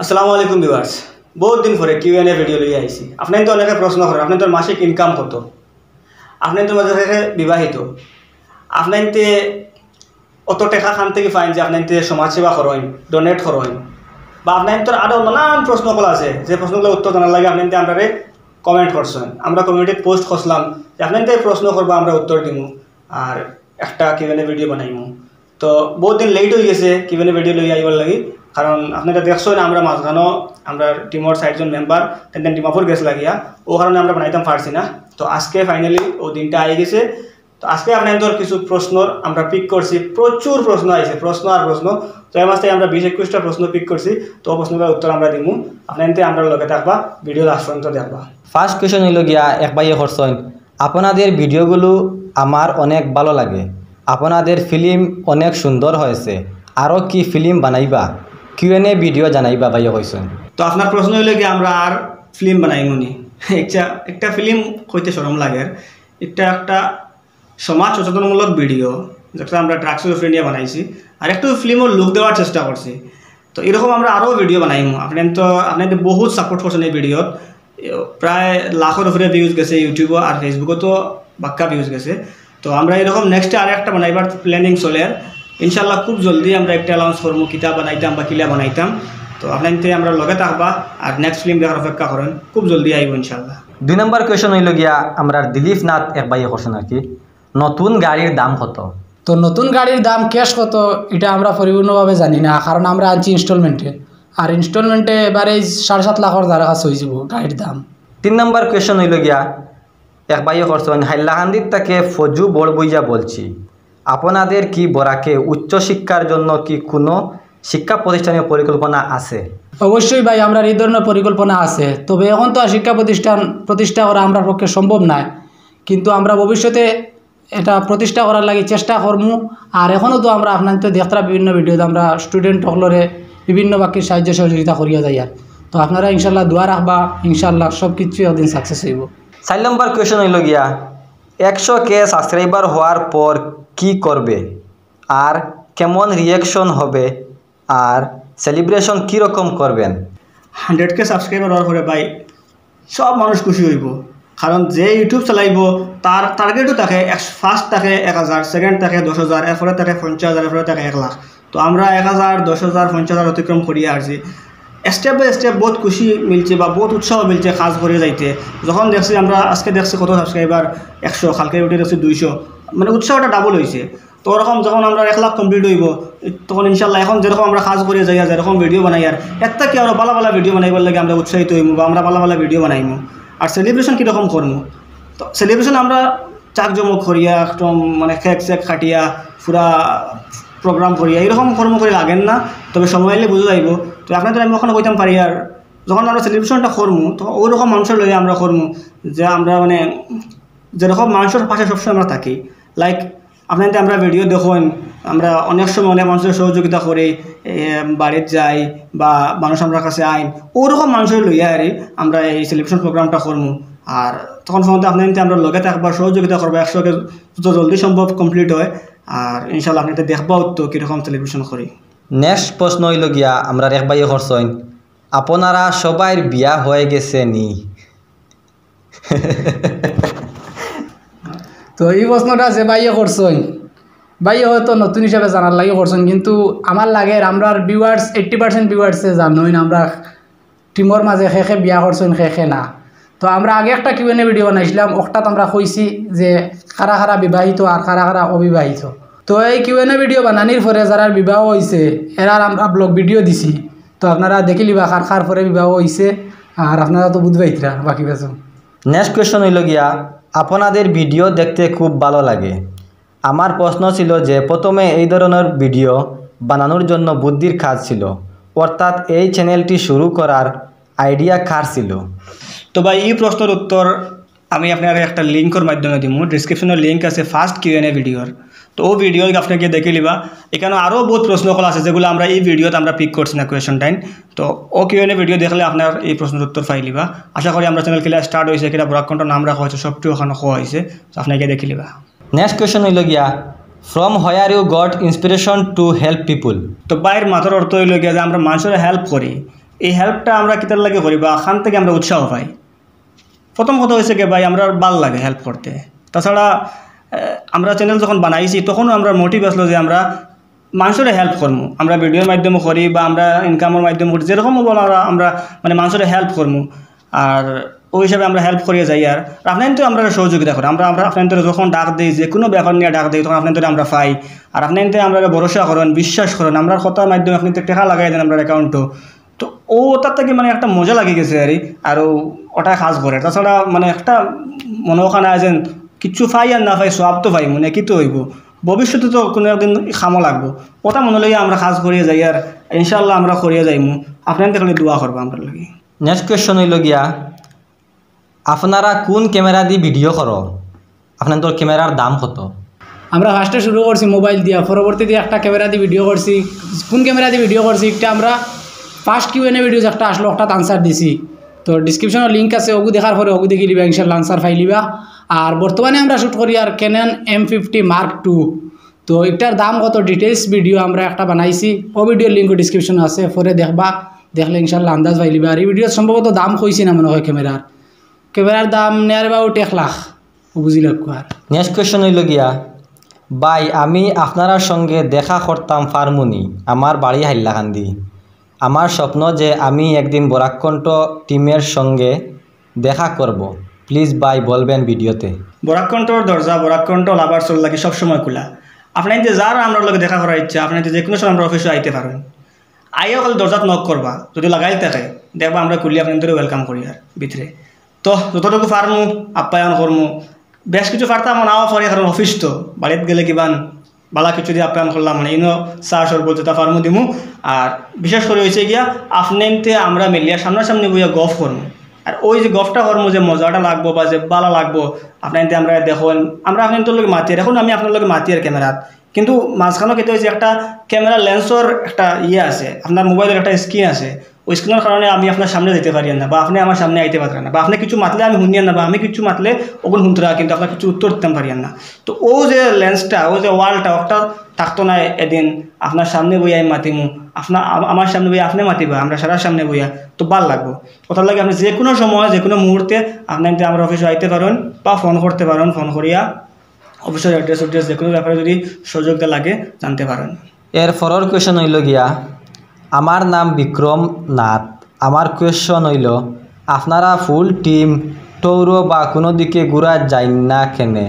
আসসালামু আলাইকুম ভিউয়ার্স। বহুত দিন পরে কিউএনএ ভিডিও লই আইছি। আপনি তো অনেকে প্রশ্ন করেন আপনার মাসিক ইনকাম কত, আপনি তো মাঝে বিবাহিত, আপনাইতে অত টাকা খান থেকে ফাইন যে আপনাইতে সমাজসেবা করেন, ডোনেট করেন, বা আপনার তো আরও নানান প্রশ্নগুলো আছে যে প্রশ্নগুলো উত্তর জানার লাগে আপনাইতে আমরা কমেন্ট করছেন, আমরা কমিউনিটিতে পোস্ট করছিলাম যে আপনাইতে প্রশ্ন করবো আমরা উত্তর দিব আর একটা কিউএনএ ভিডিও বানাইমু। তো বহুত দিন লেট হয়ে গেছে কিউএনএ ভিডিও লই আইবার লাগি, কারণ আপনারা দেখছো না আমরা মাঝখানো আমরা টিমর 60 জন মেম্বার তেন টিমাপুর গেছে লাগিয়া ও কারণে আমরা বানাইতাম পারছি না। তো আজকে ফাইনালি ও দিনটা আই গেছে। তো আজকে আপনাদের কিছু প্রশ্ন আমরা পিক করছি, প্রচুর প্রশ্ন আছে, প্রশ্ন আর প্রশ্ন। তো এই মাস থেকে আমরা 20-21টা প্রশ্ন পিক করছি। তো প্রশ্নগুলোর উত্তর আমরা দিমু, আপনাদের আমরা লগে থাকবা, ভিডিও লাস্ট পর্যন্ত দেখবা। ফার্স্ট কোয়েশ্চন হইল গিয়া এক ভাইয়ে করছেন, আপনাদের ভিডিওগুলো আমার অনেক ভালো লাগে, আপনাদের ফিল্ম অনেক সুন্দর হয়েছে, আরও কি ফিল্ম বানাইবা, কিউএনএ ভিডিও জানাইবা ভাইয়া কইছেন। তো আপনার প্রশ্ন হইল কি আমরা আর ফিল্ম বানাইমুনি। একটা ফিল্ম কইতে শরম লাগে, একটা সমাজ সচেতনমূলক ভিডিও যেটা আমরা ড্রাগস ফ্রেন্ডিয়া বানাইছি, আর একটু ফিল্মও লুক দেওয়ার চেষ্টা করছি। তো এরকম আমরা আরও ভিডিও বানাইমু। আপনাদের বহুত সাপোর্ট করছেন এই ভিডিওত, প্রায় লাখের উপরে ভিউজ গেছে ইউটিউবও আর ফেসবুকও, তো বাক্কা ভিউজ গেছে। তো আমরা এরকম নেক্সটে আর একটা বানাইবার প্ল্যানিং চলে, ইনশাল্লাহ খুব জলদি আমরা একটা লঞ্চ করবো, কিতাব বানাইতাম বা কিলা বানাইতাম। তো আপনাদের আমরা লগে থাকবা আর নেক্সট ফিল্ম দেখার অপেক্ষা করেন, খুব জলদি আইব ইনশাল্লাহ। 2 নম্বর কোয়েশ্চন হইল গিয়া আমরা দিলীপ নাথ এক ভাইয়ে করছেন আর কি, নতুন গাড়ির দাম কত? তো নতুন গাড়ির দাম ক্যাশ কত এটা আমরা পরিপূর্ণভাবে জানি না, কারণ আমরা আনছি ইনস্টলমেন্টে, আর ইনস্টলমেন্টে এবারে 7.5 লাখের দ্বারা কাছে হয়ে যাব গাড়ির দাম। 3 নম্বর কোয়েশ্চন হইল গিয়া এক ভাইয়ে করছেন, হাইলাকান্দির থেকে ফজু বড়বইয়া বলছি, আপনাদের কি বরাকে উচ্চশিক্ষার জন্য কি কোনো শিক্ষা প্রতিষ্ঠানের পরিকল্পনা আছে? অবশ্যই ভাই, আমরা এই ধরনের পরিকল্পনা আছে, তবে এখন তো আর শিক্ষা প্রতিষ্ঠা করা আমরা পক্ষে সম্ভব নয়, কিন্তু আমরা ভবিষ্যতে এটা প্রতিষ্ঠা করার লাগে চেষ্টা করবো। আর এখনও তো আমরা আপনাদের দেখতাম বিভিন্ন ভিডিওতে আমরা স্টুডেন্ট সকলের বিভিন্ন বাক্যের সাহায্য সহযোগিতা করিয়া যাই, তো আপনারা ইনশাল্লাহ দোয়া রাখবা, ইনশাল্লাহ সব কিছু একদিন সাকসেস হইব। 4 নম্বর কোয়েশ্চন হইল গিয়া 100K সাবস্ক্রাইবার হওয়ার পর কি করবে, আর কেমন রিয়াকশন হবে, আর সেলিব্রেশন কীরকম করবেন? 100K সাবস্ক্রাইবার হওয়ার পরে ভাই সব মানুষ খুশি হইব, কারণ যে ইউটিউব চালাইব তার টার্গেটও থাকে, ফার্স্ট থাকে 1000, সেকেন্ড থাকে 10,000, এরপরে থাকে 50,000, এরপরে থাকে 1 লাখ। তো আমরা 1000, 10,000, 50,000 অতিক্রম করিয়ে আসছি। স্টেপ বাই স্টেপ বহুত খুশি মিলছে বা বহুত উৎসাহ মিলছে কাজ করে যাইতে। যখন দেখছি আমরা আজকে দেখছি কত সাবস্ক্রাইবার 100, কালকে উঠে দেখছি 200, মানে উৎসাহটা ডাবল হয়েছে। তো ওরকম যখন আমরা 1 লাখ কমপ্লিট হইব তখন ইনশাল্লাহ এখন যেরকম আমরা কাজ করে যাই, যেরকম ভিডিও বানাই, আর একটা কি আরও ভালো ভালো ভিডিও বানাইবার লাগে আমরা উৎসাহিত হইব বা আমরা ভালো ভালো ভিডিও বানাইমু। আর সেলিব্রেশন কীরকম করবো, তো সেলিব্রেশন আমরা চাকজমক করিয়া একদম মানে কেক চেক কাটিয়া পুরা প্রোগ্রাম করিয়া এরকম কর্ম করে লাগেন না, তবে সময় এলে বুঝে যাইব। তো আপনাদের আমি ওখানে কইতাম পারি, আর যখন আমরা সেলিব্রেশনটা করবো তখন ওইরকম মানুষের লইয়া আমরা করবো যে আমরা মানে যেরকম মানুষের পাশে সবসময় আমরা থাকি। লাইক আপনাদের আমরা ভিডিও দেখুন, আমরা অনেক সময় অনেক মানুষের সহযোগিতা করি, বাড়িতে যাই বা মানুষ আমরা কাছে আইন, ওরকম মানুষের লইয়া আর আমরা এই সেলিব্রেশন প্রোগ্রামটা করবো। আর তখন সময় আপনাদের আমরা লগে থাকবার সহযোগিতা করবো, 100K যত জলদি সম্ভব কমপ্লিট হয়, আর ইনশাল্লাহ আপনাদের দেখবাও তো কীরকম সেলিব্রেশন করি। নেক্সট প্রশ্ন হইল গিয়া আমরা এক ভাইয়ে করছেন, আপনারা সবাই বিয়া হয়ে গেছে নি? তো এই প্রশ্নটা আছে ভাইয়ে করছেন, ভাইয়ে হয়তো নতুন হিসাবে জানার লাগে করছেন, কিন্তু আমার লাগে আমরা ভিউয়ার্স 80% ভিউয়ার্সে জানোই না আমরা টিমর মাঝে খেখে বিয়া করছেন খেখে না। তো আমরা আগে একটা কিউএনএ ভিডিও বানাইছিলাম, ওটাত আমরা কইছি যে কারা কারা বিবাহিত আর কারা কারা অবিবাহিত। তো এই কিউএনএ ভিডিও বানানির পরে যারা বিবাহ হয়েছে এরার আমরা ব্লগ ভিডিও দিছি, তো আপনারা দেখি লিবা কার কার পরে বিবাহ হয়েছে, আর আপনারা তো বুঝবাইতরা বাকি বেজন। নেক্সট কোয়েশ্চন হইল গিয়া আপনাদের ভিডিও দেখতে খুব ভালো লাগে, আমার প্রশ্ন ছিল যে প্রথমে এই ধরনের ভিডিও বানানোর জন্য বুদ্ধির কাজ ছিল, অর্থাৎ এই চ্যানেলটি শুরু করার আইডিয়া কার ছিল? তো ভাই এই প্রশ্নের উত্তর আমি আপনার একটা লিঙ্কের মাধ্যমে দিব, ডিসক্রিপশনের লিঙ্ক আছে ফার্স্ট কিউএনএ ভিডিওর। তো ও ভিডিও আপনাকে দেখে লিবা, এখানে আরও বহুত প্রশ্নগুলো আছে যেগুলো আমরা এই ভিডিওতে আমরা পিক করছি না কোয়েশন টাইম। তো ও কিউএনএ ভিডিও দেখলে আপনার এই প্রশ্নের উত্তর পাই লিবা। আশা করি আমরা চ্যানেল কিলা স্টার্ট হয়েছে, কিলা ব্রডকাস্টের নাম রাখা হয়েছে, সবটি ওখানে খোয়া হয়েছে, তো আপনাকে দেখে লিবা। নেক্সট কোয়েশ্চন হইল গিয়া from where you got inspiration to help people? তো বাইরের মাথার অর্থ হইল গিয়া যে আমরা মানুষের হেল্প করি, এই হেল্পটা আমরা কিতার লাগে করি বা খান থেকে আমরা উৎসাহ পাই। প্রথম কথা হয়েছে কি ভাই, আমরা ভাল লাগে হেল্প করতে। তাছাড়া আমরা চ্যানেল যখন বানাইছি তখনও আমরা মোটিভ আসলো যে আমরা মানুষের হেল্প করবো, আমরা ভিডিওর মাধ্যমে করি বা আমরা ইনকামের মাধ্যমে করি, যেরকম বলো আমরা মানে মানুষের হেল্প করবো। আর ওই হিসাবে আমরা হেল্প করিয়ে যাই। আর আপনার তো আমরা সহযোগিতা করি, আমরা আপনার যখন ডাক দিই, যে কোনো ব্যাপার নিয়ে ডাক দিই, তখন আপনার আমরা পাই। আর আপনার আমরা ভরসা করেন, বিশ্বাস করেন, আমরা কথার মাধ্যমে আপনি টাকা লাগাই দেন আমরা অ্যাকাউন্টও। তো ও তার থেকে মানে একটা মজা লাগে গেছে আর ওটা কাজ করে। তাছাড়া মানে একটা মনে ওখানে আছেন কিছু পাই আর না পাই, সব তো পাই মনে কি তো হইব, ভবিষ্যতে তো কোনো একদিন খামো লাগবো, ওটা মনে লইয়া আমরা কাজ করিয়ে যাই। আর ইনশাল্লাহ আমরা করিয়ে যাইমু, আপনার খালি দোয়া করবো আমরা লাগে। নেক্সট কোয়েশ্চন হইল গিয়া, আপনারা কোন ক্যামেরা দিয়ে ভিডিও করো, আপনাদের ক্যামেরার দাম কত? আমরা ফার্স্টে শুরু করছি মোবাইল দিয়া, পরবর্তীতে একটা ক্যামেরা দিয়ে ভিডিও করছি। কোন ক্যামেরা দিয়ে ভিডিও করছি একটা আমরা ফার্স্ট Q&A ভিডিওজ একটা আসলো, একটা আনসার দিছি। তো ডিসক্রিপশনের লিঙ্ক আছে, ওগু দেখার পরে ওগু দেখি লিবা, ইনশাল্লাহ আনসার পাই লিবা। আর বর্তমানে আমরা শ্যুট করি আর Canon M50 Mark II। তো এটার দাম কত ডিটেলস ভিডিও আমরা একটা বানাইছি, ও ভিডিওর লিঙ্ক ডিসক্রিপশনে আছে, পরে দেখবা, দেখলে ইনশাল্লাহ আন্দাজ পাই লিবা। আর এই ভিডিও সম্ভবত দাম কইছি না মনে হয়, ক্যামেরার দাম নেয়ার অ্যাবাউট 1 লাখ, বুঝি লাগবো। আর নেক্সট কোয়েশ্চন হইল গিয়া, ভাই আমি আপনার সঙ্গে দেখা করতাম ফার্মুনি, আমার বাড়ি হাইলাকান্দি। আমার স্বপ্ন যে আমি একদিন বরাকণ্ঠ টিমের সঙ্গে দেখা করব, প্লিজ ভাই বলবেন ভিডিওতে। বরাকণ্ঠর দরজা, বরাকণ্ঠ লাভার্সর লাগে সবসময় খোলা। আপনার যে যার আমরা লগে দেখা করার ইচ্ছা, আপনার যে কোনো সময় আমরা অফিসে আইতে পারেন, আইও খালি দরজাত নক করবা, যদি লাগাই থাকে দেখবা আমরা খুলি আপনাদের ওয়েলকাম করি আর ভিতরে। তো যতটুকু পারমু আপ্যায়ন করমু, বেশ কিছু পারতাম নাও পারি, কারণ অফিস তো বাড়িতে গেলে কিবান বালা কিছু দিয়ে আপ্যায়ন করলাম মানে ইনো চা সরবত যেটা পারমু দিমু। আর বিশেষ করে হয়েছে গিয়া আপনাইতে আমরা মিলিয়া সামনাসামনি বইয়া গফ করমু। আর ওই যে গফটা করমু, যে মজাটা লাগবো বা যে বালা লাগবো আপনাইতে আমরা দেখুন, আমরা আপনাদের লোক মাতি এখন আমি আপনার লোক মাতি আর ক্যামেরাত, কিন্তু মাঝখানেও কেটে হয়েছে একটা ক্যামেরা লেন্সর একটা আছে, আপনার মোবাইলের একটা স্ক্রিন আছে, ওই স্ক্রিনের কারণে আমি আপনার সামনে যেতে পারি না, বা আপনি আমার সামনে আইতে পারেন না, বা আপনি কিছু মাতলে আমি শুনিয়েন না, বা আমি কিছু মাতলে ওগুলো শুনতে না, কিন্তু আপনার কিছু উত্তর দিতে পারিয়েন না। তো ও যে লেন্সটা, ও যে ওয়ালটা, ওটা থাকতো না এদিন আপনার সামনে বইয়া আমি মাতিমু, আমার সামনে বইয়া আপনি মাতিবা, আমরা সারা সামনে বইয়া, তো ভাল লাগবো। কথার লাগে আপনি যে কোনো সময় যে কোনো মুহূর্তে আপনার আমার অফিসে আইতে পারেন বা ফোন করতে পারেন, ফোন করিয়া অফিসের অ্যাড্রেস যে কোনো ব্যাপারে যদি সহযোগিতা লাগে জানতে পারেন। এর পরের কোয়েশ্চন হইল গিয়া, আমার নাম বিক্রম নাথ, আমার কোয়েশ্চন হইল আপনারা ফুল টিম টৌর বা কোনো দিকে ঘুরা যাই না কেনে?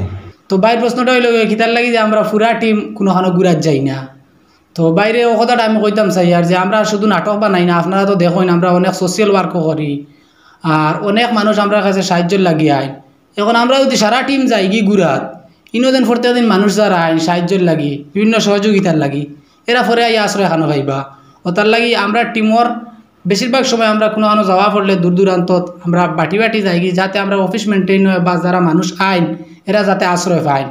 তো বাইরের প্রশ্নটা হইল কিতার লাগি যে আমরা পুরা টিম কোনোখানো ঘুরাত যাই না। তো বাইরে ও কথাটা আমি কইতাম চাই আর যে আমরা শুধু নাটক বানাই না, আপনারা তো দেখেন আমরা অনেক সোশ্যাল ওয়ার্কও করি, আর অনেক মানুষ আমরা কাছে সাহায্য লাগি আইন। এখন আমরা যদি সারা টিম যাই কি ঘুরাত, ইনোদিন প্রত্যেকদিন মানুষ যারা আইন সাহায্যের লাগি, বিভিন্ন সহযোগিতার লাগি, এরা পরে আই আশ্রয় খানো পাইবা। ও তার লাগি আমরা টিমর বেশিরভাগ সময় আমরা কোনো যাওয়া পড়লে দূর দূরান্তত আমরা বাটি যাই কি, যাতে আমরা অফিস মেনটেন হয় বা যারা মানুষ আইন এরা যাতে আশ্রয় পায়।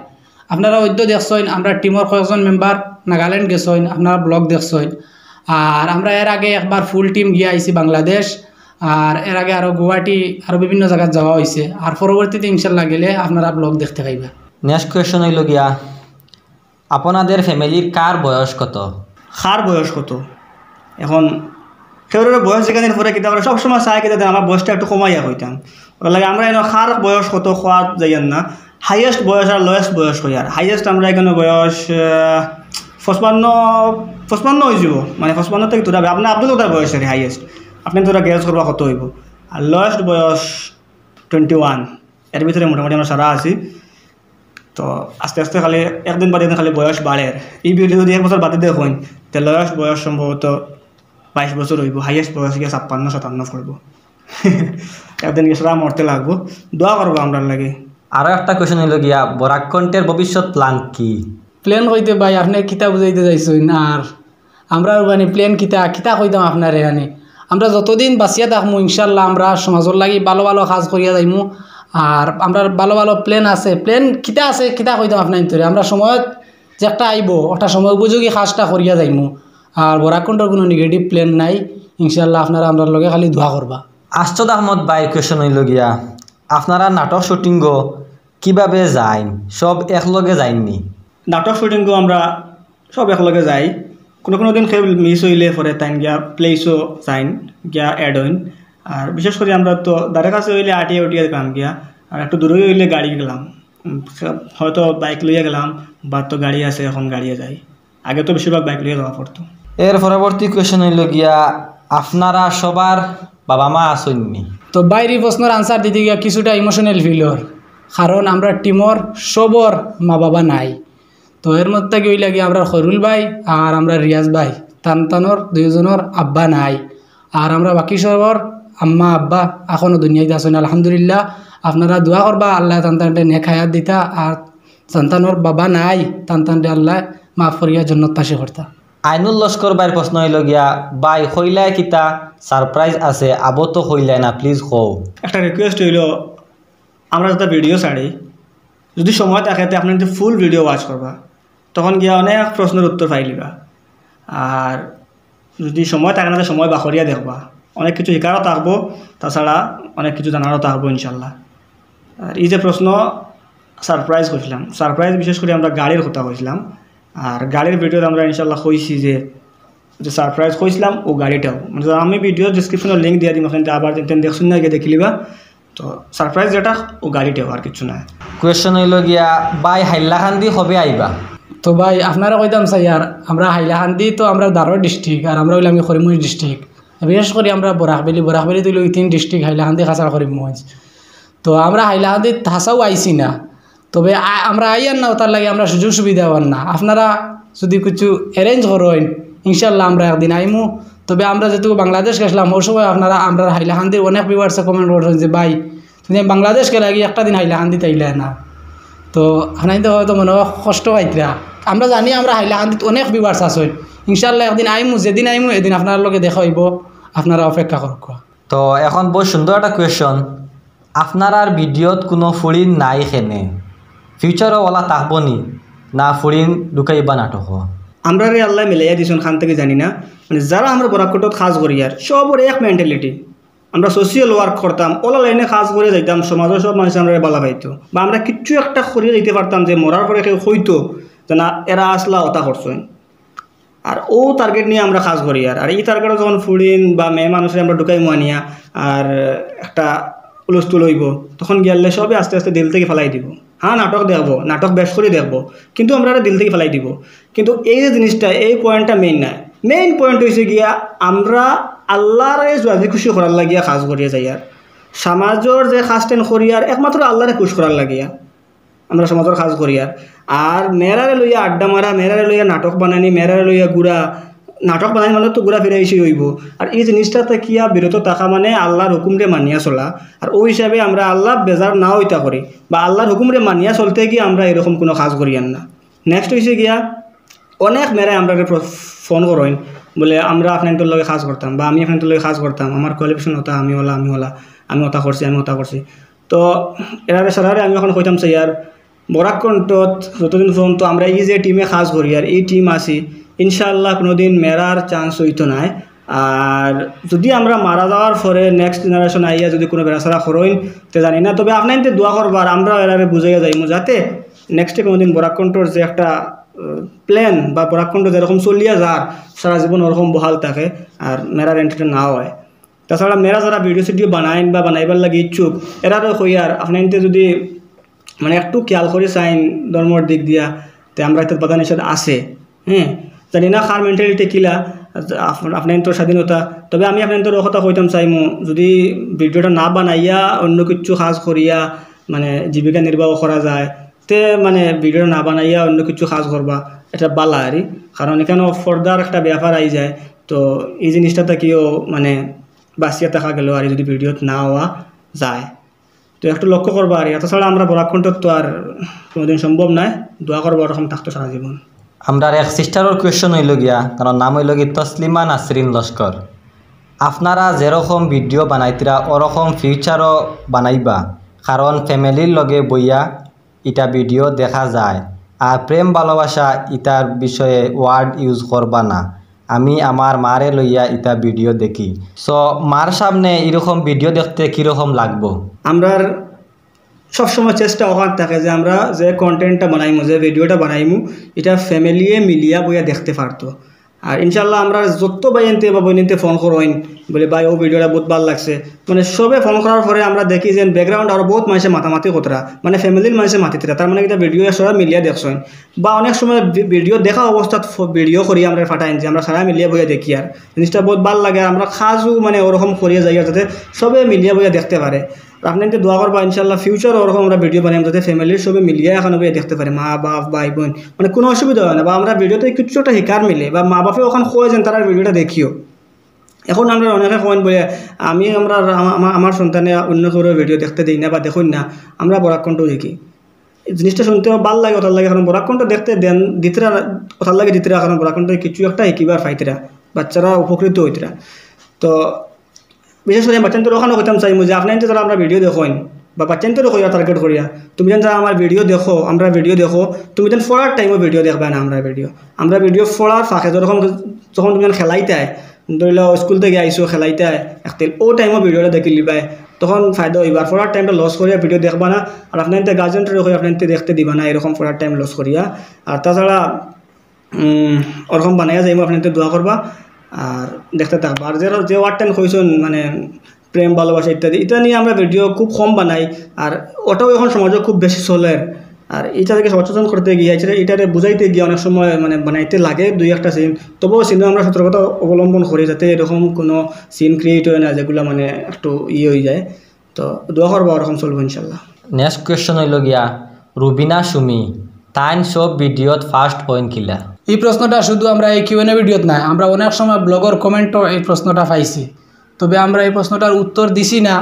আপনারা ঐদ্য দেখছেন আমরা টিমর কয়েকজন মেম্বার নাগাল্যান্ড গেছেন, আপনারা ব্লগ দেখছেন। আর আমরা এর আগে একবার ফুল টিম গিয়ে আইছি বাংলাদেশ, আর এর আগে আরও গুয়াহাটি আরও বিভিন্ন জায়গায় যাওয়া হয়েছে। আর পরবর্তীতে ইনশাল্লাহ গেলে আপনারা ব্লগ দেখতে পাইবা। নেক্সট কোয়েশ্চন হইল গিয়া, আপনাদের ফ্যামিলির কার বয়স কত? কার বয়স কত? এখন সেগুলোর বয়স যেখানে পরে কিতাব সবসময় চাই কিতাব আমার বয়সটা একটু কমাইয়া হইতাম, ওটা লাগে আমরা এনে কার বয়স কত খোয়া যাইয়েন না, হাইয়েস্ট বয়স আর লোয়েস্ট বয়স হই। আর হাইয়েস্ট আমরা এখানে বয়স 55 হয়ে যাব, মানে 55 থেকে তোরা আপনার আপনার তোর বয়স আর হাইয়েস্ট আপনি তোরা গ্যাস করবা কত হইব। আর লোয়েস্ট বয়স 21, এর ভিতরে মোটামুটি আমরা সারা আছি। তো আস্তে আস্তে খালি একদিন বাদে খালি বয়স বাড়ে। এই ভিডিও যদি 1 বছর বাদে দেখুন তো লোয়েস্ট বয়স সম্ভবত 22 বছর হইব, হাইয়েস্ট বয়স গিয়ে 56-57 করবো। একদিন গিয়ে সারা মরতে লাগবো, দোয়া করবো আমরা লাগে। আরও একটা কোয়েশ্চন হইল গিয়া, বরাকণ্ঠের ভবিষ্যৎ প্ল্যান কি? প্লেন কইতে ভাই আপনি কিতা বুঝাইতে যাইছেন, আর আমরা মানে প্লেন কিতা কইতাম আপনার এখানে, আমরা যতদিন বাঁচিয়া থাকবো ইনশাল্লাহ আমরা সমাজের লাগি ভালো ভালো কাজ করিয়া যাইমু। আর আমরা ভালো ভালো প্লেন আছে, প্লেন কিতা আছে কিতা কইতাম আপনার ভিতরে, আমরা সময়ত যে একটা আইব একটা সময় উপযোগী কাজটা করিয়া যাইমু। আর বরাকণ্ঠর কোনো নেগেটিভ প্লেন নাই, ইনশাল্লাহ আপনারা আমরা লগে খালি দোয়া করবা। আশরাফ আহমদ ভাই কোয়েশ্চন হইল গিয়া, আপনারা নাটক শুটিংও কিভাবে যাইন? সব একলগে যাইননি? নাটক শুটিংও আমরা সব একলগে যাই, কোনো দিন খেয়ে মিস হইলে পরে তাই গিয়া প্লেসও যাইন। গিয়া অ্যাড হইন। আর বিশেষ করে আমরা তো দাঁড়ের কাছে হইলে আটিয়ে উঠিয়ে গেলাম গিয়া, আর একটু দূরে হইলে গাড়ি গেলাম, হয়তো বাইক লইয়া গেলাম, বা তো গাড়ি আছে এখন গাড়িয়ে যাই, আগে তো বেশিরভাগ বাইক লইয়া যাওয়া পড়তো। এর পরবর্তী কোয়েশন হইল গিয়া আপনারা সবার বাবা মা আসেননি? তো বাইরে প্রশ্নের আনসার দিতে গিয়া কিছুটা ইমোশনাল ফিল হর, কারণ আমরা টিমর সবর মা বাবা নাই। তো এর মধ্যে কি হইলা গিয়া আমরা খরুল ভাই আর আমরা রিয়াজ ভাই তানতানোর দুইজনের আব্বা নাই, আর আমরা বাকি সবর আম্মা আব্বা এখনও দুনিয়াতে আসেন। আলহামদুলিল্লাহ, আপনারা দোয়া করবা আল্লাহ তান্তানটে নেক হায়াত দিতা, আর সন্তানোর বাবা নাই তান্তানটে আল্লাহ মাফ করিয়া জন্নত পাশে করতা। আইনুল লস্কর ভাইয়ের প্রশ্ন হইল গিয়া ভাই হইলায় কিতা সারপ্রাইজ আছে আবো তো হইলায় না, প্লিজ কও। একটা রিকোয়েস্ট হইল, আমরা যেটা ভিডিও ছাড়ি যদি সময় থাকে আপনার যদি ফুল ভিডিও ওয়াচ করবা, তখন গিয়া অনেক প্রশ্নের উত্তর পাইলিবা। আর যদি সময় থাকে না সময় বাখরিয়া দেখবা, অনেক কিছু শিকারও থাকবো, তাছাড়া অনেক কিছু জানারও থাকবো ইনশাল্লাহ। আর এই যে প্রশ্ন সারপ্রাইজ করছিলাম, সারপ্রাইজ বিশেষ করে আমরা গাড়ির কথা কইছিলাম, আর গাড়ির ভিডিওতে আমরা ইনশাল্লাহ কইছি যে সারপ্রাইজ কইছিলাম ও গাড়িটাও, মানে আমি ভিডিও ডিসক্রিপশনের লিঙ্ক দিয়ে দিম, ওখানে আবার দেখছুন না গিয়ে দেখলিবা। তো সারপ্রাইজ যেটা ও গাড়িটাও, আর কিছু না। কোয়েশন হইল গিয়া ভাই হাইলাকান্দি কবে আইবা? তো ভাই আপনারা কইতাম চাই, আর আমরা হাইলাকান্দি তো আমরা দারোয়ার ডিস্ট্রিক্ট, আর আমরা হইলাম করিমগঞ্জ ডিস্ট্রিক্ট, বিশেষ করে আমরা বরাকবেলি তুলি ওই 3 ডিস্ট্রিক্ট হাইলাকান্দি কাছাড় করিমগঞ্জ। তো আমরা হাইলাকান্দি হাসাও আইসি না, তবে আমরা আইয়ার না তার লাগে আমরা সুযোগ সুবিধা হন না। আপনারা যদি কিছু অ্যারেঞ্জ করেন ইনশাল্লাহ আমরা একদিন আইমু। তবে আমরা যেহেতু বাংলাদেশ গেছিলাম ওই সময় আপনারা আমরা হাইলাকান্দির অনেক ভিউয়ার্সে কমেন্ট করছেন যে ভাই তুমি বাংলাদেশ গেলে গিয়ে একটা দিন হাইলাকান্দিতে আইলে না, তো হানাইতে হয়তো মনে হয় কষ্ট পাইতরা। আমরা জানি আমরা হাইলাকান্দিত অনেক ভিউয়ার্স আছেন, ইনশাল্লাহ একদিন আইমু, যেদিন আইমু এদিন আপনার লগে দেখা হইব, আপনারা অপেক্ষা করক। তো এখন বহু সুন্দর একটা কোয়েশন, আপনার আর ভিডিওত কোনো ফুরিন নাই খেনে, ফিউচারও ওলা থাকব নি না ফুরিন ঢুকাইবা নাটক? আমরা রে আল্লাহ মিলাইয়া দিয়েছেন খান থেকে জানি না, মানে যারা আমরা বরাকটত কাজ করি আর সবর এক মেন্টালিটি, আমরা সোশিয়াল ওয়ার্ক করতাম, ওলা লাইনে কাজ করে যাইতাম, সমাজের সব মানুষ আমরা বালা পাইতো, বা আমরা কিচ্ছু একটা করিয়ে যাইতে পারতাম যে মরার পরে কেউ হইতো যে না এরা আসলা ওটা করছেন। আর ও টার্গেট নিয়ে আমরা কাজ করি, আর এই টার্গেটও যখন ফুরিন বা মেয়ে মানুষের আমরা ঢুকাই মানিয়া আর একটা উলস্তুল হইব, তখন গিয়ালে সবে আস্তে আস্তে দিল থেকে ফেলাই দিব। হ্যাঁ নাটক দেখবো, নাটক বেশ করে দেখবো, কিন্তু আমরা দিল থেকে ফেলাই দিব। কিন্তু এই যে জিনিসটা, এই পয়েন্টটা মেইন না। মেইন পয়েন্ট হয়েছে গিয়া আমরা আল্লাহরে যদি খুশি করার লাগিয়া কাজ করিয়া যাই, আর সমাজের যে কাজটেন করিয়ার একমাত্র আল্লাহরে খুশ করার লাগিয়া আমরা সমাজের কাজ করিয়ার। আর মেয়েরারে লইয়া আড্ডা মারা, মেয়েরারে লইয়া নাটক বানানি, মেয়েরারে লইয়া গুড়া নাটক বানানি মানে তো ঘুরা ফিরে এসে হইব। আর এই জিনিসটাতে কিয়া বিরত থাকা মানে আল্লাহর হুকুমরে মানিয়া চলা, আর ওই হিসাবে আমরা আল্লাহ বেজার না হইতা করি বা আল্লাহর হুকুমরে মানিয়া চলতে গিয়ে আমরা এরকম কোনো কাজ করিয়ান না। নেক্সট হয়েছে গিয়া অনেক মেয়েরাই আমরা ফোন করেন বলে আমরা আপনাদের লগে কাজ করতাম বা আমি আপনাদের লগে কাজ করতাম, আমার কোয়ালিফিকেশন হতা, আমি ওটা করছি। তো এরারে সারারে আমি এখন কইতাম চাই আর বরাকণ্ঠত যতদিন পর্যন্ত আমরা এই যে টিমে কাজ করি আর এই টিম আছি, ইনশাআল্লাহ কোনোদিন মেরার চান্স হইতো নাই। আর যদি আমরা মারা যাওয়ার পরে নেক্সট জেনারেশন আইয়া যদি কোনো বেড়াছাড়া করইন তো জানি না, তবে আপনাদের দোয়া করবার আমরা এরারে বুঝাইয়া যাইমু যাতে নেক্সটে কোনোদিন বরাকণ্ঠর যে একটা প্ল্যান বা বরাকণ্ঠ যেরকম চলিয়া যার সারা জীবন ওরকম বহাল থাকে আর মেরার এন্টারটেন না হয়। তাছাড়া মেয়েরা যারা ভিডিও বানাইন বা বানাইবার লাগে ইচ্ছুক, এরারও কইয়ার আপনাদের যদি মানে একটু খেয়াল করে চাইন ধর্মর দিক দিয়া তে আমরা একটা বাধা নিষেধ আছে। হ্যাঁ জানি না কার মেন্টালিটি কিলা আপনার তো স্বাধীনতা, তবে আমি আপনাদের কথা কইতাম চাইমু যদি ভিডিওটা না বানাইয়া অন্য কিছু কাজ করিয়া মানে জীবিকা নির্বাহ করা যায় তে মানে ভিডিওটা না বানাইয়া অন্য কিছু কাজ করবা এটা বালা আরই, কারণ এখানে ফর্দার একটা ব্যাপার আই যায়। তো এই জিনিসটাতে কেউ মানে বাঁচিয়া থাকা গেল আর যদি ভিডিওত না হওয়া যায় তো একটু লক্ষ্য করবো। আর এতছাড়া আমরা বরাকণ্ঠত তো আর কোনোদিন সম্ভব নয়, দোয়া করবো ওরকম থাকতো সারা জীবন। আমরা এক সিস্টারের কোয়েশন হইল গিয়া, তার নাম হইল গিয়ে তসলিমা নাসরিন লস্কর, আপনারা যেরকম ভিডিও বানাইতরা ওরকম ফিউচারও বানাইবা, কারণ ফ্যামিলির লগে বইয়া ইটা ভিডিও দেখা যায়, আর প্রেম ভালোবাসা ইটার বিষয়ে ওয়ার্ড ইউজ করবা না। আমি আমার মারে লইয়া ইটা ভিডিও দেখি, সো মার সামনে এরকম ভিডিও দেখতে কীরকম লাগবো? আমরা সবসময় চেষ্টা ওখান থাকে যে আমরা যে কন্টেন্টটা বানাইমু, যে ভিডিওটা বানাইমু এটা ফ্যামিলিয়ে মিলিয়া বইয়া দেখতে পারতো। আর ইনশাল্লাহ আমরা যত বাইনতে বা বইনিতে ফোন করইন বলে ভাই ও ভিডিওটা বহুত ভালো লাগছে, মানে সবে ফোন করার পরে আমরা দেখি যে ব্যাকগ্রাউন্ড আরও বহুত মানুষে মাতামাতি কতরা, মানে ফ্যামিলির মানুষে মাতিতরা, তার মানে এটা ভিডিও সবাই মিলিয়ে দেখছেন। বা অনেক সময় ভিডিও দেখা অবস্থাত ভিডিও করি আমরা ফাটাইন যে আমরা সারা মিলিয়ে বইয়া দেখি, আর জিনিসটা বহুত ভালো লাগে। আর আমরা খাজও মানে ওরকম করিয়ে যাই যাতে সবে মিলিয়ে বইয়া দেখতে পারে। আপনাদের দোয়া করবা ইনশাল্লাহ ফিউচার ওরকম আমরা ভিডিও বানাই যাতে ফ্যামিলির সবে মিলিয়ে এখন বইয়া দেখতে পারে, মা বাপ ভাই বোন, মানে কোনো অসুবিধা হয় না। বা আমরা ভিডিওতে কিছু একটা শিকার মিলে বা মা বাপে ওখানে কয়ে যেন তারা ভিডিওটা দেখিও। এখন আমরা অনেকে কমেন বলে আমরা আমার সন্তানে অন্য কারো ভিডিও দেখতে দিই না বা দেখুন না, আমরা বরাকণ্ঠ দেখি। জিনিসটা শুনতেও ভালো লাগে, ওটার লাগে, কারণ বরাকণ্ঠ দেখতে দেন দিতরা, ওটার লাগে দিতরা, কারণ বরাকণ্ঠ কিছু একটা শিকিবার ফাইতরা, বাচ্চারা উপকৃত হইতরা। তো বিশেষ করে বাচ্চাদের ওখানে হইতাম চাইমু যে আপনার যারা আমরা ভিডিও দেখেন বা বাচ্চাদের করিয়া টার্গেট করিয়া, তুমি যেন যারা আমার ভিডিও দেখো, আমরা ভিডিও দেখো, তুমি যেন ফোড়ার টাইমও ভিডিও দেখবে না। আমরা ভিডিও ফোড়ার ফাঁকে যখন তুমি যেন খেলাইতে আয়, ধরি লও স্কুল থেকে আইসো খেলাইতে আয় একদিন, ও টাইমও ভিডিওটা দেখি লিবাই, তখন ফায়দা হইবার। ফোড়ার টাইমটা লস করিয়া ভিডিও দেখবা না, আর আপনার গার্জেনটা হয়ে আপনার দেখতে দিবা না, এরকম ফোড়ার টাইম লস করিয়া। আর তাছাড়া ওরকম বানাইয়া যাইব, আপনার দোয়া করবা আর দেখতে থাকবা। আর যে ওয়ার্ড টাইম কইছেন মানে প্রেম ভালোবাসা ইত্যাদি, এটা নিয়ে আমরা ভিডিও খুব কম বানাই, আর ওটাও এখন সমাজে খুব বেশি চলে। আর এটা থেকে সচেতন করতে গিয়ে এটারে বুঝাইতে গিয়ে অনেক সময় মানে বানাইতে লাগে দুই একটা সিন, তবুও সিনে আমরা সতর্কতা অবলম্বন করি যাতে এরকম কোনো সিন ক্রিয়েট হয় না যেগুলো মানে একটু হয়ে যায়। তো দোয়া করবো ওরকম চলবো ইনশাল্লাহ। নেক্সট কোয়েশ্চন হইল গিয়া রুবিনা সুমি, তাইন সব ভিডিওত ফার্স্ট পয়েন্ট কিলা? এই প্রশ্নটা শুধু আমরা এই কিউএনএ ভিডিওত নাই, আমরা অনেক সময় ব্লগর কমেন্টও এই প্রশ্নটা পাইছি। তবে আমরা এই প্রশ্নটার উত্তর দিছি না,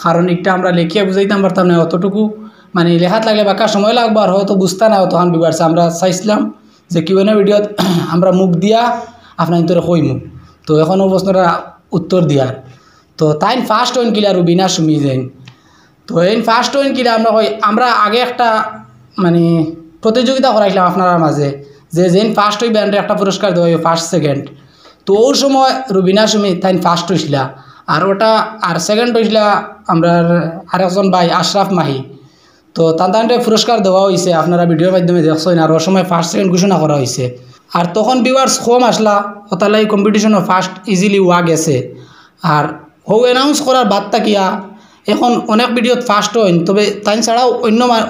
কারণ একটা আমরা লেখিয়া বুঝাইতাম পারতাম না, অতটুকু মানে লেখাত লাগলে বাঁকা সময় লাগবে, আর হয়তো বুঝতে না তখন বিবারছে। আমরা চাইছিলাম যে কিউএনএ ভিডিওত আমরা মুখ দিয়া আপনার ভিতরে কইমু, তো এখনও প্রশ্নটা উত্তর দিয়ার। তো তাইন ফার্স্ট ওয়েন কিলা রুবিনা সুমি যেন, তো এই ফার্স্ট ওয়েন কিলা আমরা আগে একটা মানে প্রতিযোগিতা করাইছিলাম আপনার মাঝে, যে যেন ফার্স্ট হইবে একটা পুরস্কার দেওয়া হইব ফার্স্ট সেকেন্ড। তো ওই সময় রুবিনা সুমি তাইন ফার্স্ট হয়েছিলা, আর ওটা আর সেকেন্ড হয়েছিলা আমরা আরেকজন ভাই আশরাফ মাহি। তো তাদের পুরস্কার দেওয়া হয়েছে, আপনারা ভিডিওর মাধ্যমে দেখছেন। আর ওর সময় ফার্স্ট সেকেন্ড ঘোষণা করা হয়েছে, আর তখন ভিউয়ার্স কম আসলা, ওতালাই কম্পিটিশনও ফার্স্ট ইজিলি ওয়া গেছে। আর হো অ্যানাউন্স করার বাদ থাকিয়া এখন অনেক ভিডিওত ফার্স্ট হইন, তবে তাই ছাড়াও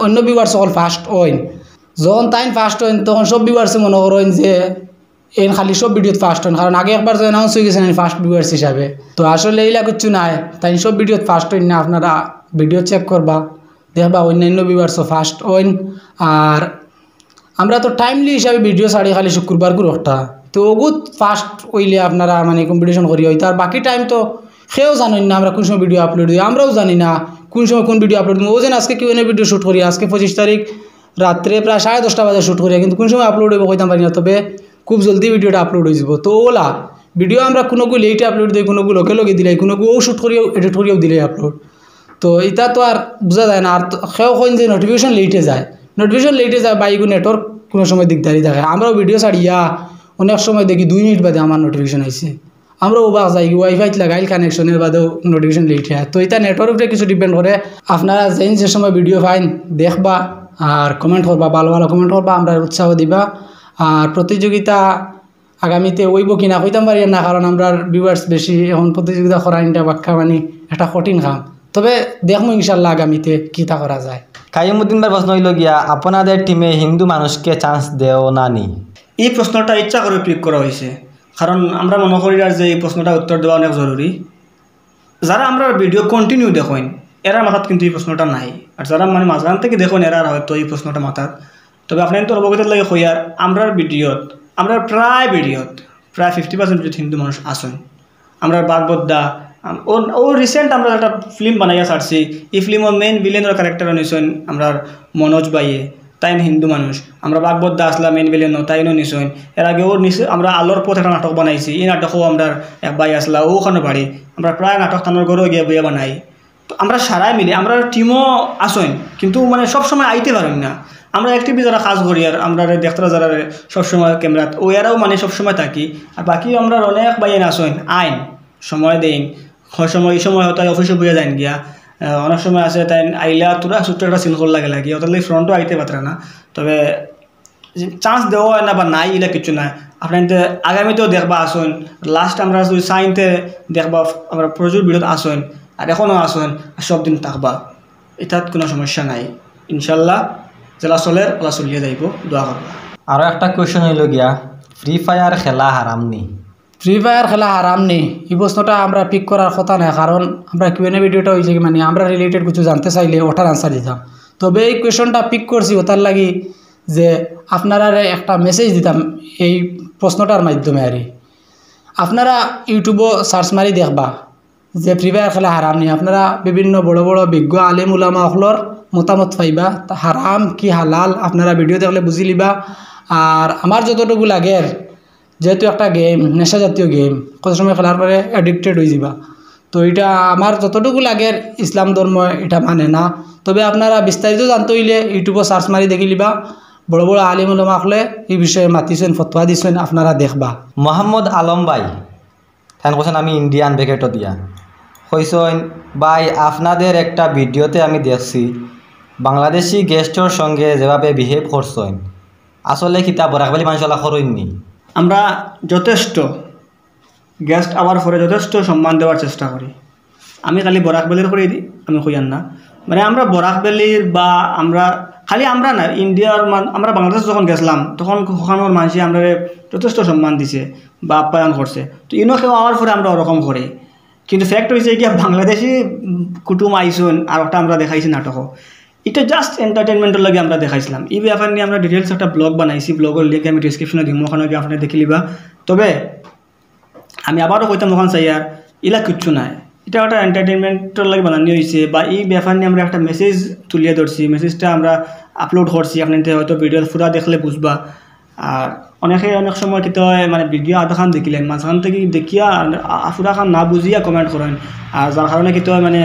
অন্য ভিউয়ার্স সকল ফার্স্ট হইন। যখন তাই ফার্স্ট হইন তখন সব ভিউয়ার্সে মনে করেন যে এন খালি সব ভিডিওত ফার্স্ট হন, কারণ আগে একবার তো অ্যানাউন্স হয়ে গেছেন ফার্স্ট ভিউয়ার্স হিসাবে। তো আসলে এইলা কিছু নাই, তাই সব ভিডিওত ফার্স্ট হইন না। আপনারা ভিডিও চেক করবা, দেখবা অন্যান্য ভিউয়ার্সও ফার্স্ট হইন। আর আমরা তো টাইমলি হিসাবে ভিডিও ছাড়ি খালি শুক্রবার করে একটা, তো ওগুত ফার্স্ট হইলে আপনারা মানে কম্পিটিশন করি হইতো। আর বাকি টাইম তো সেও জানেন না আমরা কোন সময় ভিডিও আপলোড দিই, আমরাও জানি না কোন সময় কোন ভিডিও আপলোড দিব। ও যেন আজকে কিউএনএ ভিডিও শ্যুট করি, আজকে 25 তারিখ রাত্রে প্রায় 10:30 বাজে শ্যুট করি, কিন্তু কোন সময় আপলোড হইব কইতাম পারি না, তবে খুব জলদি ভিডিওটা আপলোড হয়ে যাব। তো ওলা ভিডিও আমরা কোনোগু লেটে আপলোড দিই, কোনোগু লগে লগে দিলাই, কোনোগু ও শ্যুট করিও এডিট করিও দিলাই আপলোড। তো এটা তো আর বোঝা যায় না। আর সেও কইন যে নোটিফিকেশন লেটে যায় বা এইগুলো নেটওয়ার্ক কোনো সময় দিকদারি থাকে। আমরাও ভিডিও ছাড়িয়া অনেক সময় দেখি 2 মিনিট বাদে আমার নোটিফিকেশন আইছে, আমরাও ওবাক যাই ওয়াইফাইত লাগাইল কানেকশনের বাদেও নোটিফিকেশন লেট হয়। তো এটা নেটওয়ার্কের কিছু ডিপেন্ড করে। আপনারা যে সময় ভিডিও পাইন দেখবা আর কমেন্ট করবা, ভালো ভালো কমেন্ট করবা, আমরা উৎসাহ দিবা। আর প্রতিযোগিতা আগামীতে হইব কিনা কইতাম পারি না, কারণ আমরা ভিউয়ার্স বেশি, এখন প্রতিযোগিতা করাইনটা বাক্কা মানে একটা কঠিন কাম। তবে দেখবো ইনশাল্লাহ আগামীতে কীটা করা যায়। কাইমুদ্দিন ভাই প্রশ্ন হইল গিয়া আপনাদের টিমে হিন্দু মানুষকে চান্স দেও না নি? এই প্রশ্নটা ইচ্ছা করে পিক করা হয়েছে, কারণ আমরা মনে করি আর যে এই প্রশ্নটা উত্তর দেওয়া অনেক জরুরি। যারা আমরা ভিডিও কন্টিনিউ দেখেন এরার মাথাত কিন্তু এই প্রশ্নটা নাই, আর যারা মানে মাঝখান থেকে দেখেন এরার হয়তো এই প্রশ্নটা মাথাত। তবে আপনার তো অবগত লাগে হইয়ার আমরার ভিডিওত প্রায় 50% ভিডিওত হিন্দু মানুষ আসেন। আমরা বাগবদ্দা ও রিসেন্ট আমরা একটা ফিল্ম বানাইয়া ছাড়ছি, এই ফিল্মের মেইন ভিলেনের ক্যারেক্টার নিছেন আমরা মনোজ বাইয়ে, তাই হিন্দু মানুষ। আমরা বাগবদ্দা আসলাম মেইন ভিলেনও তাইনও নিছেন। এর আগে ওর নিচে আমরা আলোর পথ একটা নাটক বানাইছি, এই নাটকও আমরা এক বাই আসলা ওখানে বাড়ি, আমরা প্রায় নাটক তানোর ঘরেও গিয়ে বইয়া বানাই। তো আমরা সারাই মিলে আমরা টিমও আসেন, কিন্তু মানে সবসময় আইতে পারেন না। আমরা অ্যাক্টিভলি যারা কাজ করি আর আমরা দেখতরা যারা সবসময় ক্যামেরাত ও এরাও মানে সবসময় থাকি। আর বাকি আমরা অনেক বাইন আসেন আইন সময় দেন, সময় এই সময় হয়তো অফিসে বইয়া যান গিয়া, অনেক সময় আছে তাই আইলা তোরা ছোট্ট একটা সিন কর লাগে ওদের ফ্রন্টও আইতে পারে না। তবে চান্স দেওয়া হয় না বা নাই এলা কিছু নাই, আপনাদের আগামীতেও দেখবা আসুন, লাস্ট আমরা যদি সাইনতে দেখবা আমরা প্রচুর ভিডিওত আসুন, আর এখনও আসুন, আর সব দিন থাকবা, এটাত কোনো সমস্যা নাই। ইনশাল্লাহ জেলা চলের ওলা চলিয়ে যাইব, দোয়া করবা। আরও একটা কোয়েশন হইল গিয়া, ফ্রি ফায়ার খেলা হারাম নি? ফ্রি ফায়ার খেলা হারাম নেই, এই প্রশ্নটা আমরা পিক করার কথা না, কারণ আমরা কিউএনএ ভিডিওটা হয়েছে কি মানে আমরা রিলেটেড কিছু জানতে চাইলে ওটার আনসার দিতাম। তবে এই কোয়েশনটা পিক করছি ওটার লাগি যে আপনারা একটা মেসেজ দিতাম এই প্রশ্নটার মাধ্যমে। আর আপনারা ইউটিউবও সার্চ মারি দেখবা যে ফ্রি ফায়ার খেলা হারাম নেই, আপনারা বিভিন্ন বড় বড় বিজ্ঞ আলেম উলামা সকলের মতামত পাইবা, হারাম কি হালাল আপনারা ভিডিও দেখলে বুঝি লিবা। আর আমার যতটুকু লাগে, যেহেতু একটা গেম, নেশা জাতীয় গেম, কত সময় খেলার পরে অ্যাডিক্টেড হয়ে যাবা, তো এটা আমার যতটুকু লাগে ইসলাম ধর্ম এটা মানে না। তবে আপনারা বিস্তারিত জানতে হইলে ইউটিউবে সার্চ মারি দেখি লিবা, বড় বড় আলিম উলামা হলে এই বিষয়ে মাতিছেন, ফতোয়া দিছেন, আপনারা দেখবা। মোহাম্মদ আলম ভাই হ্যাঁ কোশ্চেন আমি ইন্ডিয়ান ব্যাকেটও দিয়া কইসেন, ভাই আপনাদের একটা ভিডিওতে আমি দেখছি বাংলাদেশি গেস্টর সঙ্গে যেভাবে বিহেভ করছেন, আসলে কিতা বরাকবালি মানুষলা করইনি? আমরা যথেষ্ট গেস্ট আবার পরে যথেষ্ট সম্মান দেওয়ার চেষ্টা করি। আমি খালি বরাক ভ্যালির করে দিই, আমি কইয়ান না, মানে আমরা বরাক ভ্যালির বা আমরা খালি আমরা না, ইন্ডিয়ার আমরা বাংলাদেশ যখন গেছিলাম তখন ওখানোর মানুষে আমরা যথেষ্ট সম্মান দিছে বা আপ্যায়ন করছে। তো ইনো কেউ আমার পরে আমরা ওরকম করি, কিন্তু ফ্যাক্ট হয়েছে গিয়া বাংলাদেশি কুটুম আইসুন আর ওটা আমরা দেখাইছি নাটকও, এটা জাস্ট এন্টারটেনমেন্টের লাগে আমরা দেখাইছিলাম। এই ব্যাপার নিয়ে আমরা ডিটেলস একটা ব্লগ বানাইছি, ব্লগের লিঙ্ক আমি ডিসক্রিপশনে দিব, ওখানে গিয়ে আপনারা দেখে লিবা। তবে আমি আবারও কইতাম ওখান চাই আর এলা কিচ্ছু নাই, এটা একটা এন্টারটেনমেন্টের লাগে বানানো হয়েছে, বা এই ব্যাপার নিয়ে আমরা একটা মেসেজ তুলিয়ে ধরছি, মেসেজটা আমরা আপলোড করছি, আপনাদের হয়তো ভিডিও পুরা দেখলে বুঝবা। আর অনেকে অনেক সময় কিন্তু মানে ভিডিও আধাখান দেখিলেন, মাঝখান থেকে দেখিয়া পুরাখান না বুঝিয়া কমেন্ট করেন, আর যার কারণে কিন্তু মানে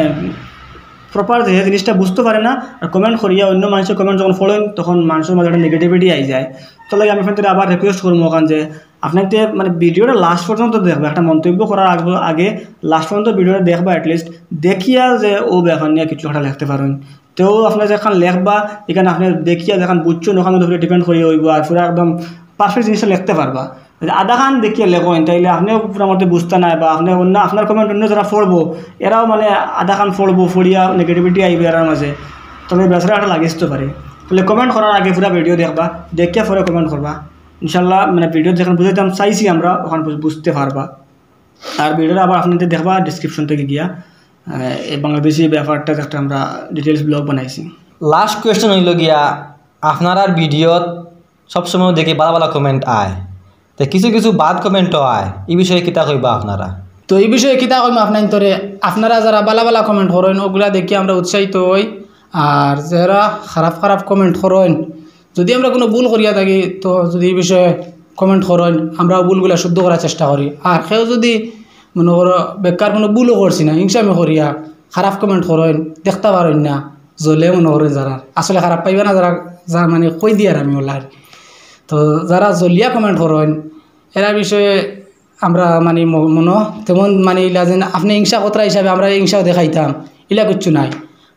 প্রপার যে জিনিসটা বুঝতে পারে না, আর কমেন্ট করিয়া অন্য মানুষের কমেন্ট যখন ফলোন তখন মানুষের মাঝে একটা নেগেটিভিটি আই যায়। তো লাগে আমি আপনাদের আবার রিকোয়েস্ট করবো ওখান যে আপনাদের মানে ভিডিওটা লাস্ট পর্যন্ত দেখবা, একটা মন্তব্য করার আগে লাস্ট পর্যন্ত ভিডিওটা দেখবা, অ্যাটলিস্ট দেখিয়া যে ও ব্যাপার নিয়ে কিছু একটা লিখতে পারেন। তো আপনার যেখান লেখবা এখানে আপনি দেখিয়া যেখান বুঝছেন ওখানে ডিপেন্ড করিয়া হইব, আর পুরো একদম পারফেক্ট জিনিসটা লিখতে পারবা। আধা খান দেখিয়ে লেখেন তাইলে আপনিও পুরো মধ্যে বুঝতে নাই, বা আপনি অন্য আপনার কমেন্ট অন্য যারা পড়বো এরাও মানে আধা খান পড়বো, পড়িয়া নেগেটিভিটি আইবে এরার মাঝে, তবে বেচারা একটা লাগিতে পারে। তাহলে কমেন্ট করার আগে পুরো ভিডিও দেখবা, দেখিয়া পরে কমেন্ট করবা, ইনশাল্লাহ মানে ভিডিও যেখানে বুঝাইতাম চাইছি আমরা ওখানে বুঝতে পারবা। আর ভিডিওটা আবার আপনাদের দেখবা ডিসক্রিপশন থেকে গিয়া, এই বাংলাদেশি ব্যাপারটা একটা আমরা ডিটেলস ব্লগ বানাইছি। লাস্ট কোয়েশ্চন হইল গিয়া, আপনার ভিডিওত সবসময় দেখি ভালো ভালো কমেন্ট আয়, তো কিছু কিছু বাদ কমেন্টও আয়, এই বিষয়ে কিতা কইবা আপনারা? তো এই বিষয়ে কিতা কইম আপনার তরে, আপনারা যারা বালা বালা কমেন্ট করেন ওগুলা দেখি আমরা উৎসাহিত হই, আর যারা খারাপ খারাপ কমেন্ট করেন যদি আমরা কোনো ভুল করিয়া থাকি তো যদি এই বিষয়ে কমেন্ট করেন আমরা ভুলগুলা শুদ্ধ করার চেষ্টা করি। আর কেউ যদি মনে করো বেকার কোনো ভুলও করছি না হিংসামি করিয়া খারাপ কমেন্ট করেন দেখতে পারেন না, জ্বলে মনে করেন যারা আসলে খারাপ পাইবে না, যারা যারা মানে কই দিয়ে আর আমি ওলার, তো যারা জ্বলিয়া কমেন্ট করেন এরা বিষয়ে আমরা মানে মনে তেমন মানে ইলা যেন আপনি হিংসা কতরা হিসাবে আমরা হিংসাও দেখাইতাম, ইলা কিচ্ছু নাই।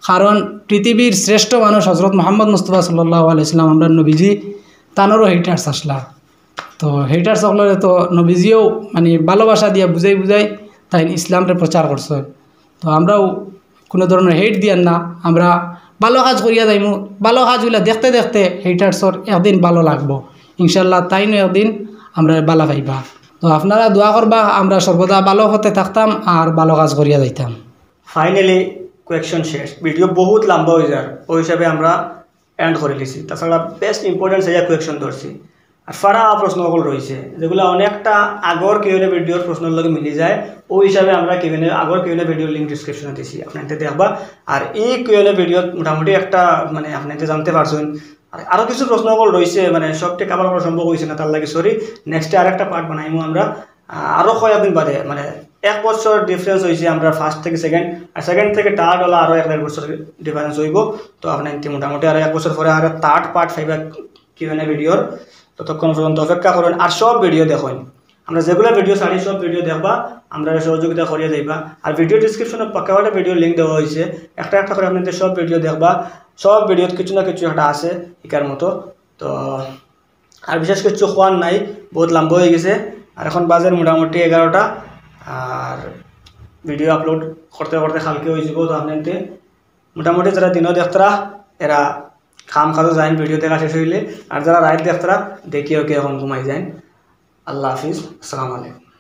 কারণ পৃথিবীর শ্রেষ্ঠ মানুষ হজরত মোহাম্মদ মুস্তফা সাল্লাল্লাহু আলাইহি সাল্লাম আমরা নবীজি, তানোরও হেটার্স আসলা, তো হেটার্স সকলের তো নবীজিও মানে ভালোবাসা দিয়া বুঝাই বুঝাই তাই ইসলামরে প্রচার করছে। তো আমরাও কোনো ধরনের হেট দিয়ান না, আমরা ভালো কাজ করিয়া যাইমু, ভালো কাজগুলা দেখতে দেখতে হেটার্সর একদিন ভালো লাগবো ইনশাল্লাহ, তাই নয় একদিন আমরা ভালো পাইবা। তো আপনারা দোয়া করবা আমরা সর্বদা ভালো হতে থাকতাম আর ভালো কাজ করিয়া যাইতাম। ফাইনালি কোয়েকশন শেষ, ভিডিও বহুত লম্বা হয়ে যায় ওই হিসাবে আমরা এন্ড করে দিছি। তাছাড়া বেস্ট ইম্পর্টেন্ট সেটা কোয়েকশন ধরছি, আর ফারা প্রশ্নগুলো রয়েছে যেগুলো অনেকটা আগর কিউএনএ ভিডিওর প্রশ্নের লগে মিলি যায়, ওই হিসাবে আমরা কিউএনএ আগর কিউএনএ ভিডিওর লিঙ্ক ডিসক্রিপশনে দিছি, আপনাদের দেখবা। আর এই কিউএনএ ভিডিও মোটামুটি একটা মানে আপনাদের জানতে পারছেন। আর আরও কিছু প্রশ্নগুলো রয়েছে মানে সবটি কাভার করা সম্ভব হয়েছে না, তার লাগে সরি, নেক্সটে আরেকটা পার্ট বানাইমু আমরা আরও কয়েকদিন বাদে, মানে 1 বছর ডিফারেন্স হয়েছে আমরা ফার্স্ট থেকে সেকেন্ড, আর সেকেন্ড থেকে থার্ড হলো আরও 1.5 বছর ডিফারেন্স হইব। তো আপনার মোটামুটি আরও 1 বছর পরে আরও থার্ড পার্ট পাইবা কিউএনএ ভিডিওর, ততক্ষণ পর্যন্ত অপেক্ষা করেন আর সব ভিডিও দেখুন। আমরা যেগুলো ভিডিও ছাড়ি সব ভিডিও দেখবা, আমরা সহযোগিতা করিয়ে যাইবা। আর ভিডিও ডিসক্রিপশনে পাক্কাভাবে ভিডিও লিঙ্ক দেওয়া হয়েছে, একটা একটা করে আপনাদের সব ভিডিও দেখবা, সব ভিডিওত কিছু না কিছু একটা আছে একার মতো। তো আর বিশেষ কিছু খোয়ার নাই, বহুত লম্বা হয়ে গেছে। আর এখন বাজের মোটামুটি 11টা, আর ভিডিও আপলোড করতে করতে কালকে হয়ে যাব। তো আপনাদের মোটামুটি যারা দিনও দেখতরা এরা খাম খাজো যায় ভিডিও দেখা শেষ হইলে, আর যারা রাইট দেখতরা দেখিও কে এখন ঘুমাই যায়। আল্লাহ হাফিজ, আসসালামু আলাইকুম।